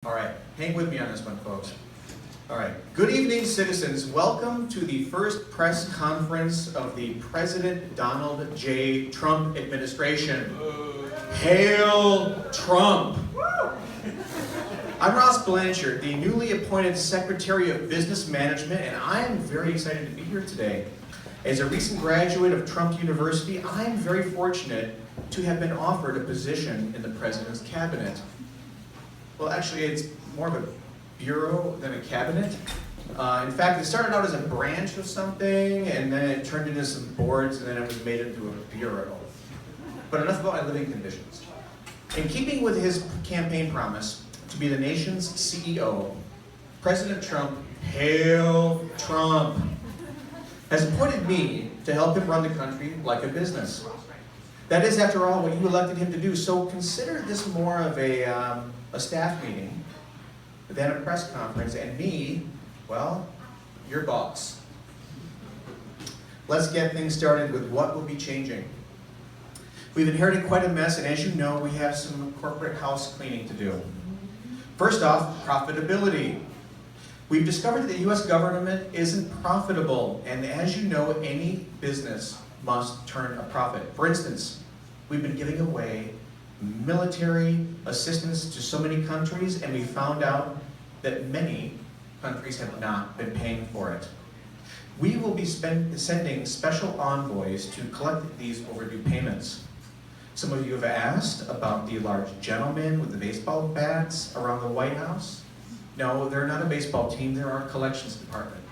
All right, hang with me on this one, folks. All right, good evening, citizens. Welcome to the first press conference of the President Donald J. Trump administration. Hail Trump! I'm Ross Blanchard, the newly appointed Secretary of Business Management, and I am very excited to be here today. As a recent graduate of Trump University, I am very fortunate to have been offered a position in the President's cabinet. Well, actually, it's more of a bureau than a cabinet. In fact, it started out as a branch of something, and then it turned into some boards, and then it was made into a bureau. But enough about my living conditions. In keeping with his campaign promise to be the nation's CEO, President Trump, hail Trump, has appointed me to help him run the country like a business. That is, after all, what you elected him to do. So consider this more of a staff meeting than a press conference, and me, well, your boss. Let's get things started with what will be changing. We've inherited quite a mess, and as you know, we have some corporate house cleaning to do. First off, profitability. We've discovered that the U.S. government isn't profitable, and as you know, any business must turn a profit. For instance, we've been giving away military assistance to so many countries, and we found out that many countries have not been paying for it. We will be sending special envoys to collect these overdue payments. Some of you have asked about the large gentlemen with the baseball bats around the White House. No, they're not a baseball team, they're our collections department.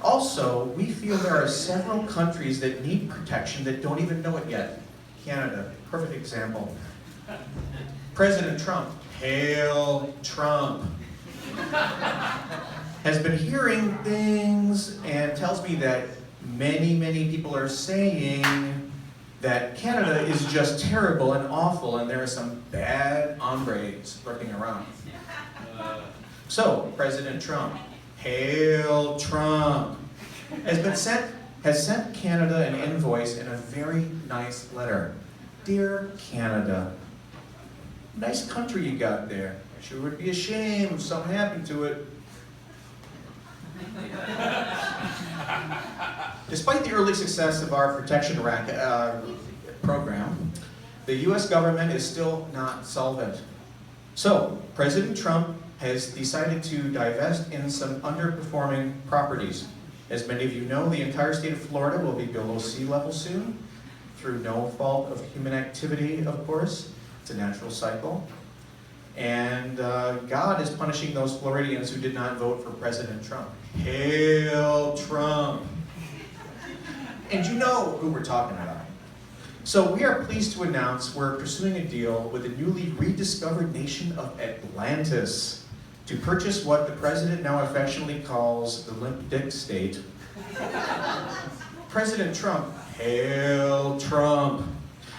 Also, we feel there are several countries that need protection that don't even know it yet. Canada, perfect example. President Trump, hail Trump, has been hearing things and tells me that many people are saying that Canada is just terrible and awful and there are some bad hombres lurking around. So, President Trump, hail Trump, has sent Canada an invoice in a very nice letter. Dear Canada, nice country you got there. Sure would be a shame if something happened to it. Despite the early success of our protection program, the U.S. government is still not solvent. So, President Trump has decided to divest in some underperforming properties. As many of you know, the entire state of Florida will be below sea level soon, through no fault of human activity, of course. It's a natural cycle. And God is punishing those Floridians who did not vote for President Trump. Hail Trump! And you know who we're talking about. So we are pleased to announce we're pursuing a deal with the newly rediscovered nation of Atlantis to purchase what the president now affectionately calls the limp dick state. President Trump, hail Trump,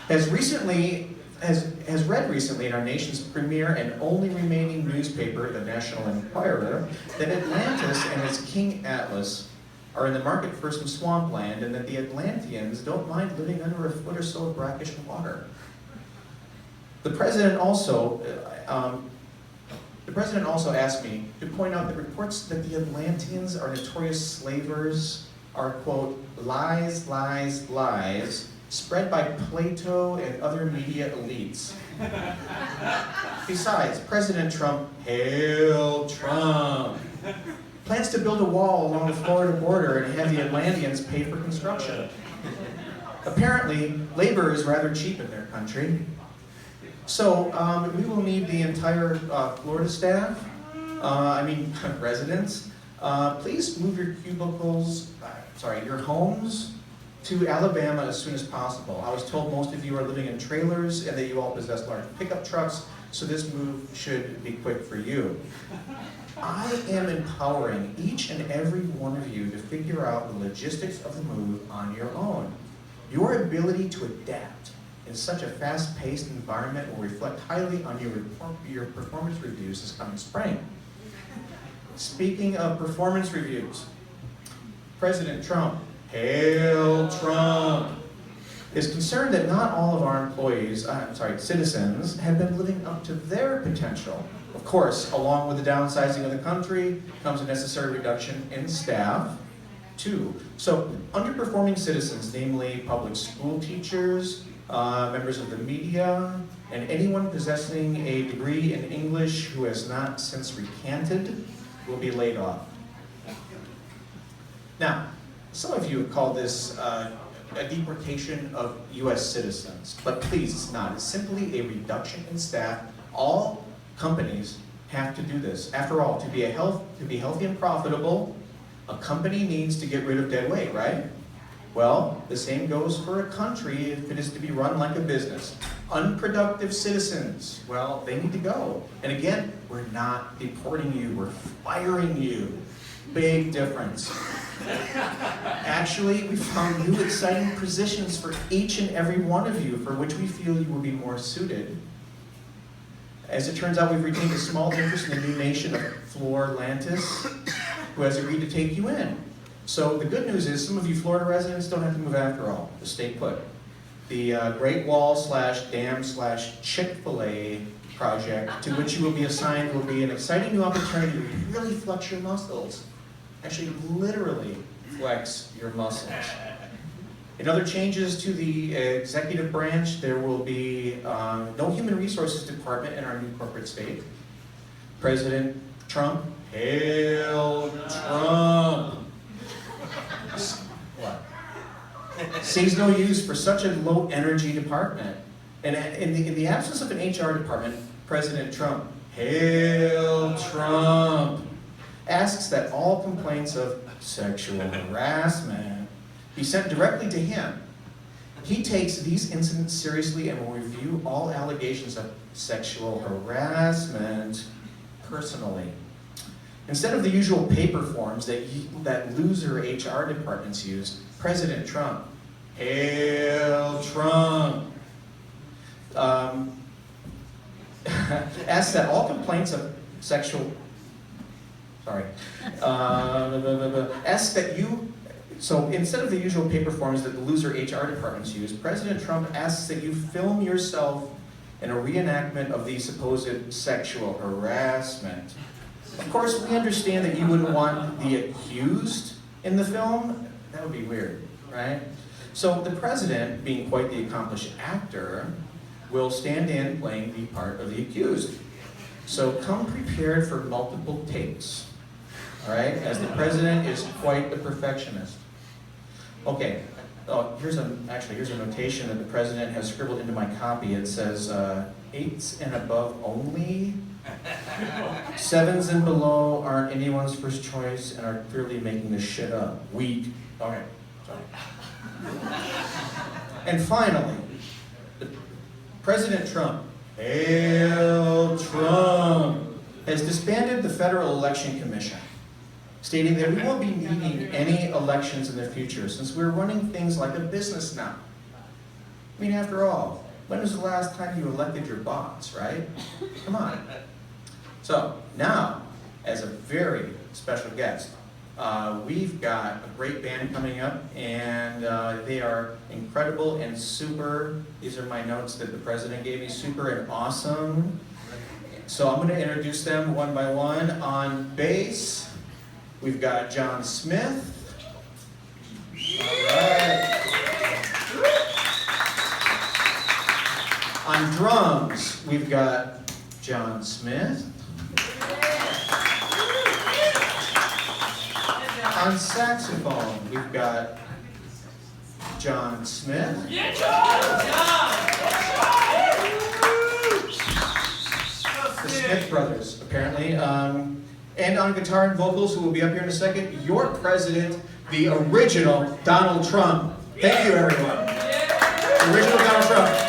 has read recently in our nation's premier and only remaining newspaper, the National Enquirer, that Atlantis and its King Atlas are in the market for some swampland, and that the Atlanteans don't mind living under a foot or so of brackish water. The president also asked me to point out that reports that the Atlanteans are notorious slavers are, quote, lies, spread by Plato and other media elites. Besides, President Trump, hail Trump, plans to build a wall along the Florida border and have the Atlanteans pay for construction. Apparently, labor is rather cheap in their country. So, we will need the entire Florida staff, residents. Please move your your homes to Alabama as soon as possible. I was told most of you are living in trailers and that you all possess large pickup trucks, so this move should be quick for you. I am empowering each and every one of you to figure out the logistics of the move on your own. Your ability to adapt in such a fast-paced environment will reflect highly on your performance reviews this coming spring. Speaking of performance reviews, President Trump, hail Trump, is concerned that not all of our citizens have been living up to their potential Of course, along with the downsizing of the country comes a necessary reduction in staff, too. So underperforming citizens, namely public school teachers, members of the media, and anyone possessing a degree in English who has not since recanted, will be laid off. Now, some of you have called this a deportation of U.S. citizens, but please, it's not. It's simply a reduction in staff. All companies have to do this. After all, to be healthy and profitable, a company needs to get rid of dead weight, right? Well, the same goes for a country if it is to be run like a business. Unproductive citizens, well, they need to go. And again, we're not deporting you, we're firing you. Big difference. Actually, we found new exciting positions for each and every one of you for which we feel you will be more suited. As it turns out, we've retained a small interest in the new nation of Florilantis, who has agreed to take you in. So the good news is some of you Florida residents don't have to move after all. Just stay put. The Great Wall / Dam / Chick-fil-A project to which you will be assigned will be an exciting new opportunity to really flex your muscles. Actually, literally flex your muscles. In other changes to the executive branch, there will be no human resources department in our new corporate state. President Trump, hail Trump! What? Sees no use for such a low energy department. And in the absence of an HR department, President Trump, hail Trump, asks that all complaints of sexual harassment be sent directly to him. He takes these incidents seriously and will review all allegations of sexual harassment personally. Instead of the usual paper forms that loser HR departments use, President Trump, hail Trump, asks that all complaints of sexual, asks that you, so instead of the usual paper forms that the loser HR departments use, President Trump asks that you film yourself in a reenactment of the supposed sexual harassment. Of course, we understand that you wouldn't want the accused in the film. That would be weird, right? So the president, being quite the accomplished actor, will stand in playing the part of the accused. So come prepared for multiple takes, all right? As the president is quite the perfectionist. Okay, here's a notation that the president has scribbled into my copy. It says, 8s and above only. 7s and below aren't anyone's first choice and are clearly making this shit up. Weak. Okay, sorry. And finally, President Trump, hail Trump, has disbanded the Federal Election Commission, stating that we won't be needing any elections in the future since we're running things like a business now. I mean, after all, when was the last time you elected your boss, right? Come on. So now, as a very special guest, we've got a great band coming up, and they are incredible and super. These are my notes that the president gave me, super and awesome. So I'm going to introduce them one by one. On bass, we've got John Smith. All right. On drums, we've got John Smith. On saxophone, we've got John Smith. The Smith brothers, apparently. And on guitar and vocals, who will be up here in a second, your president, the original Donald Trump. Thank you, everyone. The original Donald Trump.